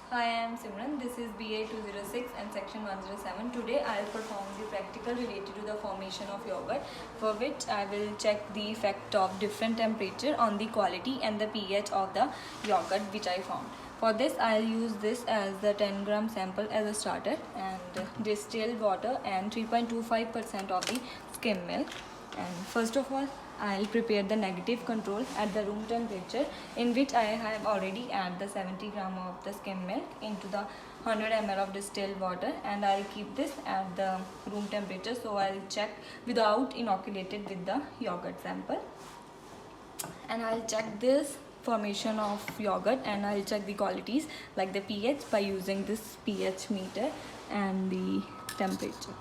Hi, I am Simran. This is BA 206 and section 107. Today I will perform the practical related to the formation of yogurt, for which I will check the effect of different temperature on the quality and the pH of the yogurt which I found. For this I will use this as the 10 gram sample as a starter, and distilled water and 3.25% of the skim milk. And first of all, I'll prepare the negative control at the room temperature, in which I have already added the 70 gram of the skim milk into the 100 ml of distilled water, and I'll keep this at the room temperature. So I'll check without inoculated with the yogurt sample, and I'll check this formation of yogurt, and I'll check the qualities like the pH by using this pH meter and the temperature.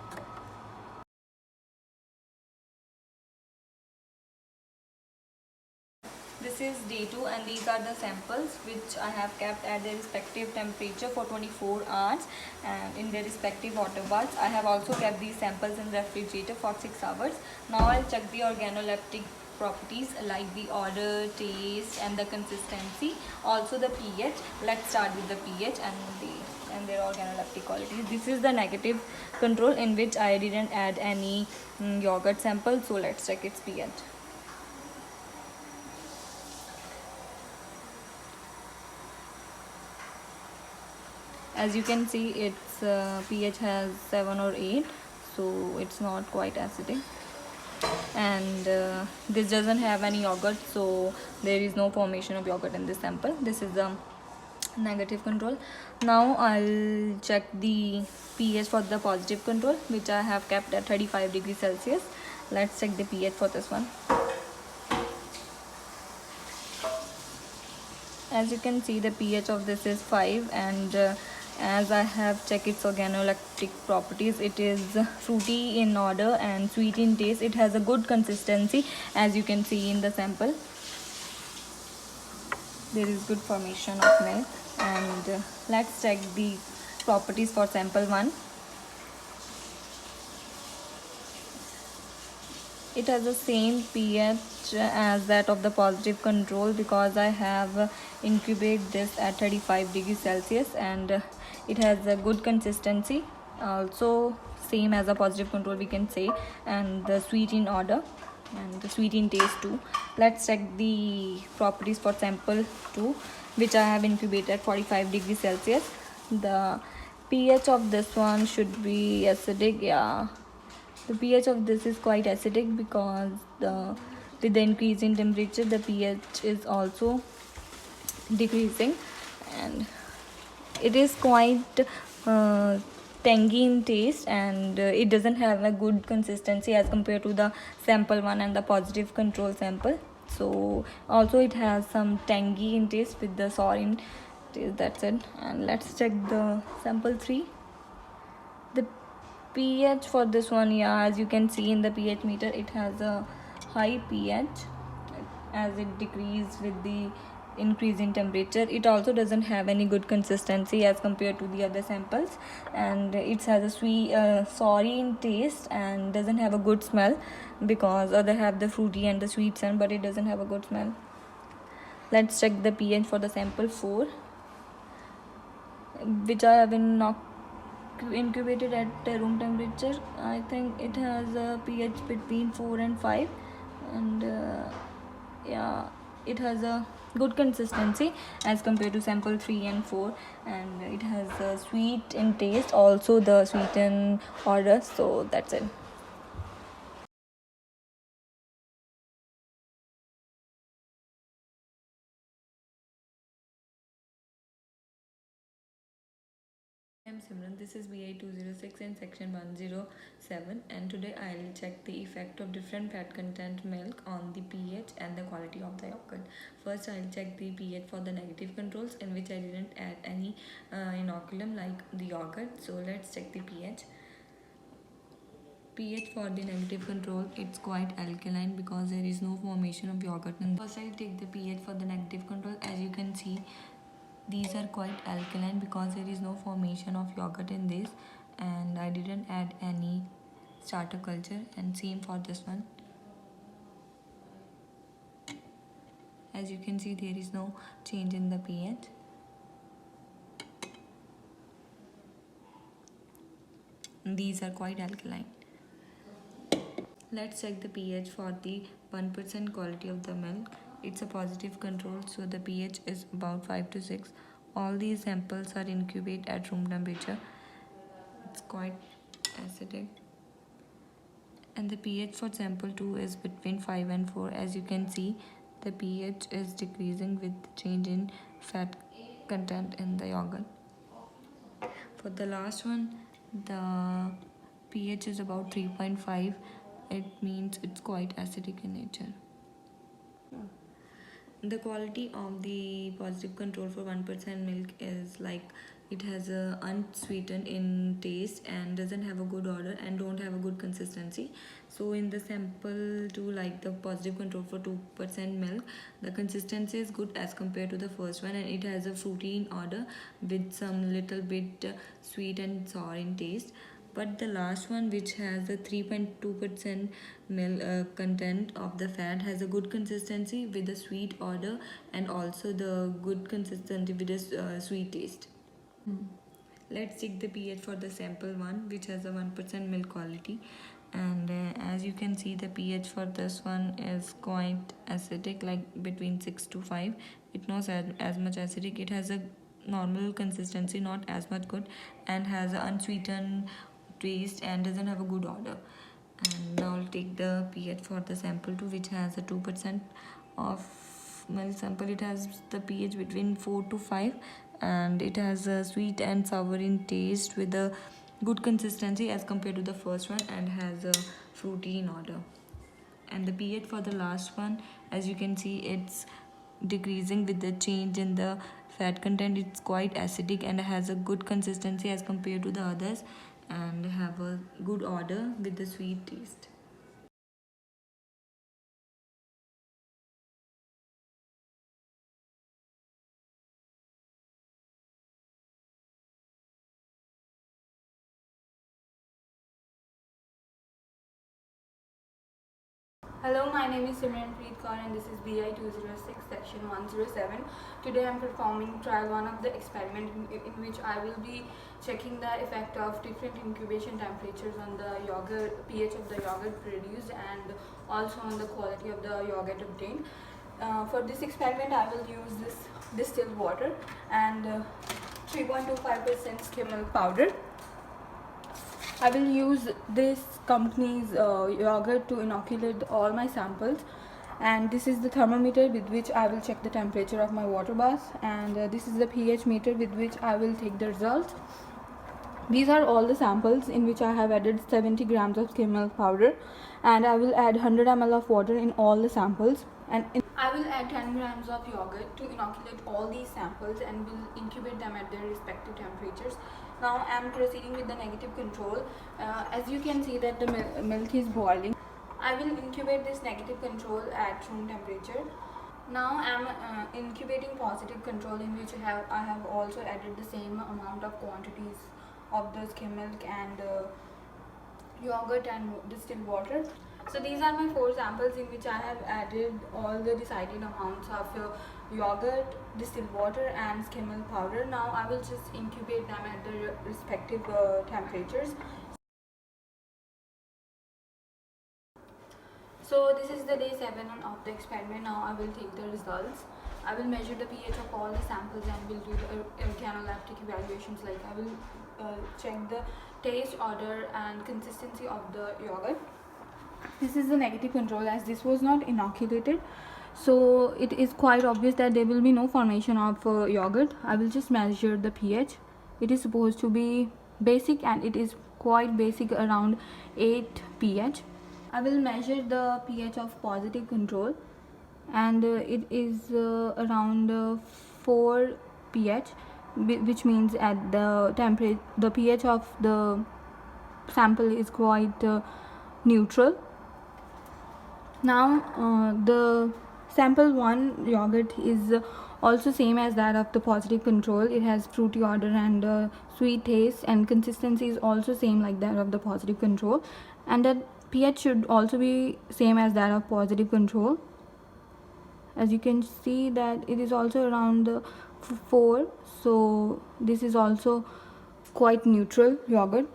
This is day 2, and these are the samples which I have kept at their respective temperature for 24 hours and in their respective water baths. I have also kept these samples in the refrigerator for 6 hours. Now I'll check the organoleptic properties like the odor, taste and the consistency, also the pH. Let's start with the pH and their organoleptic qualities. This is the negative control, in which I didn't add any yogurt sample, so let's check its pH. As you can see, its pH has 7 or 8, so it's not quite acidic. And this doesn't have any yogurt, so there is no formation of yogurt in this sample. This is the negative control. Now I'll check the pH for the positive control, which I have kept at 35 degrees Celsius. Let's check the pH for this one. As you can see, the pH of this is 5, and as I have checked its organoleptic properties, it is fruity in odor and sweet in taste. It has a good consistency, as you can see in the sample. There is good formation of milk, and let's check the properties for sample 1. It has the same pH as that of the positive control, because I have incubated this at 35 degrees Celsius, and it has a good consistency, also same as a positive control we can say, and the sweet in odor and the sweet in taste too. Let's check the properties for sample 2, which I have incubated at 45 degrees Celsius. The pH of this one should be acidic. Yeah, the pH of this is quite acidic, because with the increase in temperature the pH is also decreasing, and it is quite tangy in taste, and it doesn't have a good consistency as compared to the sample 1 and the positive control sample. So also it has some tangy in taste with the sour in taste. That's it. And let's check the sample 3. The pH for this one, yeah, as you can see in the pH meter, it has a high pH as it decreases with the increase in temperature. It also doesn't have any good consistency as compared to the other samples, and it has a sweet sour in taste and doesn't have a good smell, because other have the fruity and the sweet scent, but it doesn't have a good smell. Let's check the pH for the sample 4, which I have incubated at room temperature. I think it has a pH between 4 and 5, and yeah, it has a good consistency as compared to sample 3 and 4, and it has a sweet in taste, also the sweet in odor. So that's it. I'm Simran. This is BI 206 in section 107, and today I'll check the effect of different fat content milk on the pH and the quality of the yogurt. First, I'll check the pH for the negative controls, in which I didn't add any inoculum like the yogurt. So let's check the pH. pH for the negative control, it's quite alkaline, because there is no formation of yogurt. And first I'll take the pH for the negative control. As you can see, these are quite alkaline, because there is no formation of yogurt in this, and I didn't add any starter culture. And same for this one. As you can see, there is no change in the pH. these are quite alkaline. Let's check the pH for the 1% quality of the milk. It's a positive control, so the pH is about 5 to 6. All these samples are incubated at room temperature. It's quite acidic. And the pH for sample 2 is between 5 and 4. As you can see, the pH is decreasing with change in fat content in the yogurt. For the last one, the pH is about 3.5. It means it's quite acidic in nature. The quality of the positive control for 1% milk is like it has a unsweetened in taste and doesn't have a good odor and don't have a good consistency. So in the sample to like the positive control for 2% milk, the consistency is good as compared to the first one, and it has a fruity in odor with some little bit sweet and sour in taste. But the last one, which has a 3.2% milk content of the fat, has a good consistency with a sweet odor and also the good consistency with a sweet taste. Let's check the pH for the sample one, which has a 1% milk quality. And as you can see, the pH for this one is quite acidic, like between 6 to 5. It's not as much acidic. It has a normal consistency, not as much good, and has an unsweetened taste and doesn't have a good odor. And now I'll take the pH for the sample 2, which has a 2% of milk sample. It has the pH between 4 to 5, and it has a sweet and sour in taste with a good consistency as compared to the first one, and has a fruity in odor. And the pH for the last one, as you can see, it's decreasing with the change in the fat content. It's quite acidic and has a good consistency as compared to the others, and have a good odor with the sweet taste. Hello, my name is Simranpreet Kaur and this is BI 206 section 107. Today I am performing trial 1 of the experiment in which I will be checking the effect of different incubation temperatures on the yogurt, pH of the yogurt produced, and also on the quality of the yogurt obtained. For this experiment I will use this distilled water and 3.25% skim milk powder. I will use this company's yogurt to inoculate all my samples, and this is the thermometer with which I will check the temperature of my water bath, and this is the pH meter with which I will take the results. These are all the samples in which I have added 70 grams of skim milk powder, and I will add 100 ml of water in all the samples, and I will add 10 grams of yogurt to inoculate all these samples and will incubate them at their respective temperatures. Now I am proceeding with the negative control. As you can see that the milk is boiling. I will incubate this negative control at room temperature. Now I am incubating positive control, in which I have also added the same amount of quantities of the skim milk and yogurt and distilled water. So these are my 4 samples in which I have added all the decided amounts of yogurt, distilled water and skim milk powder. Now I will just incubate them at their respective temperatures. So this is the day 7 of the experiment. Now I will take the results. I will measure the pH of all the samples and will do the organoleptic evaluations, like I will check the taste, odor and consistency of the yogurt. This is the negative control, as this was not inoculated, so it is quite obvious that there will be no formation of yogurt. I will just measure the pH. It is supposed to be basic and it is quite basic, around 8 pH. I will measure the pH of positive control, and it is around 4 pH, which means at the temperature the pH of the sample is quite neutral. Now the sample 1 yogurt is also same as that of the positive control. It has fruity odor and sweet taste, and consistency is also same like that of the positive control, and that pH should also be same as that of positive control. As you can see that it is also around 4, so this is also quite neutral yogurt.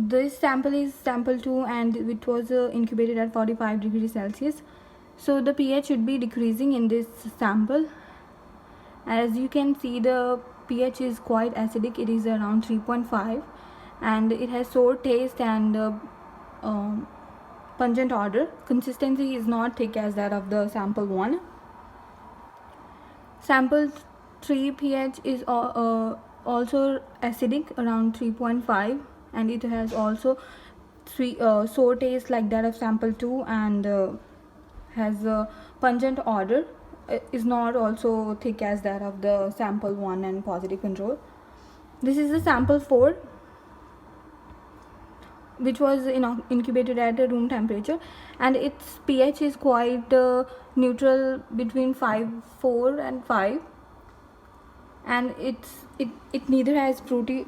this sample is sample 2 and it was incubated at 45 degrees Celsius. So the pH should be decreasing in this sample. As you can see, the pH is quite acidic. It is around 3.5 and it has sour taste and pungent odor. Consistency is not thick as that of the sample 1. Sample 3 pH is also acidic, around 3.5, and it has also sour taste like that of sample 2 and has a pungent odor. Is not also thick as that of the sample 1 and positive control. This is the sample 4, which was incubated at a room temperature, and its pH is quite neutral between 4 and 5, and it neither has fruity,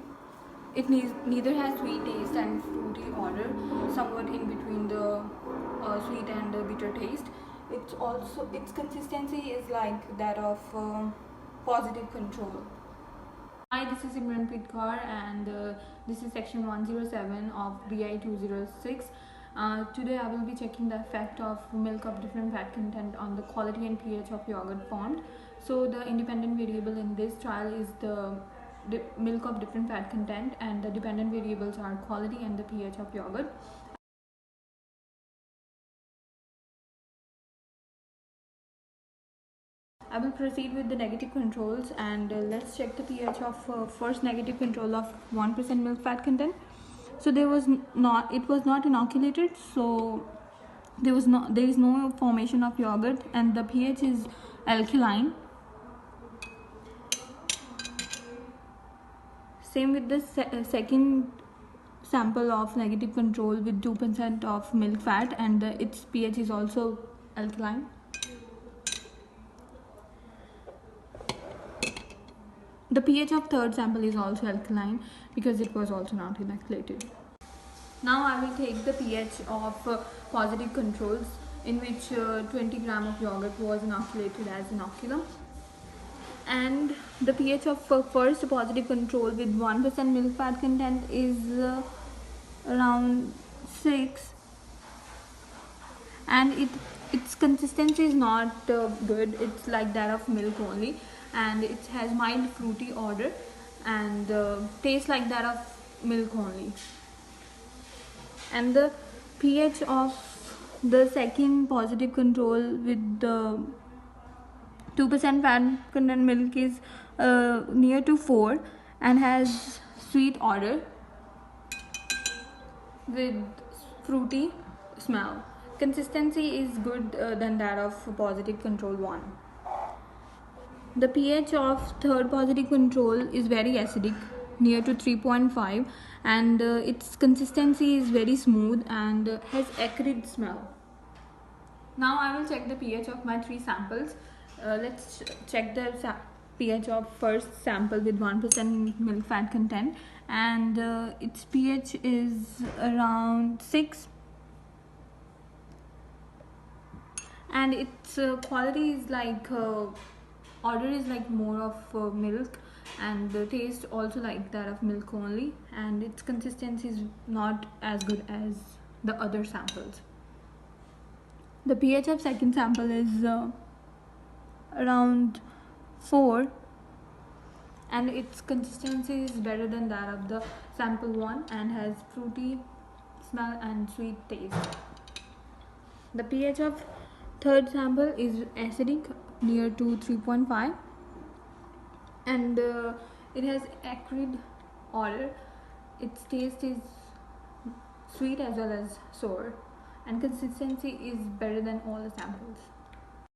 neither has sweet taste and fruity odor, somewhat in between the sweet and bitter taste. Its consistency is like that of positive control. Hi, this is Simranpreet Kaur and this is section 107 of BI 206. Today I will be checking the effect of milk of different fat content on the quality and pH of yogurt formed. So the independent variable in this trial is the milk of different fat content, and the dependent variables are quality and the pH of yogurt. I will proceed with the negative controls, and let's check the pH of first negative control of 1% milk fat content. So it was not inoculated, so there is no formation of yogurt, and the pH is alkaline. Same with the second sample of negative control with 2% of milk fat, and its pH is also alkaline. The pH of third sample is also alkaline because it was also not inoculated. Now I will take the pH of positive controls, in which 20 gram of yogurt was inoculated as inoculum, and the pH of first positive control with 1% milk fat content is around 6, and its consistency is not good. It's like that of milk only, and it has mild fruity odor and tastes like that of milk only. And the pH of the second positive control with the 2% fat content milk is near to 4 and has sweet odor with fruity smell. Consistency is good than that of positive control 1. The pH of third positive control is very acidic, near to 3.5, and its consistency is very smooth and has acrid smell. Now I will check the pH of my 3 samples. Let's check the pH of first sample with 1% milk fat content, and its pH is around 6, and its quality is like odor is like more of milk, and the taste also like that of milk only, and its consistency is not as good as the other samples. The pH of second sample is around 4, and its consistency is better than that of the sample 1 and has fruity smell and sweet taste. The pH of third sample is acidic, near to 3.5, and it has acrid odor. Its taste is sweet as well as sour, and consistency is better than all the samples.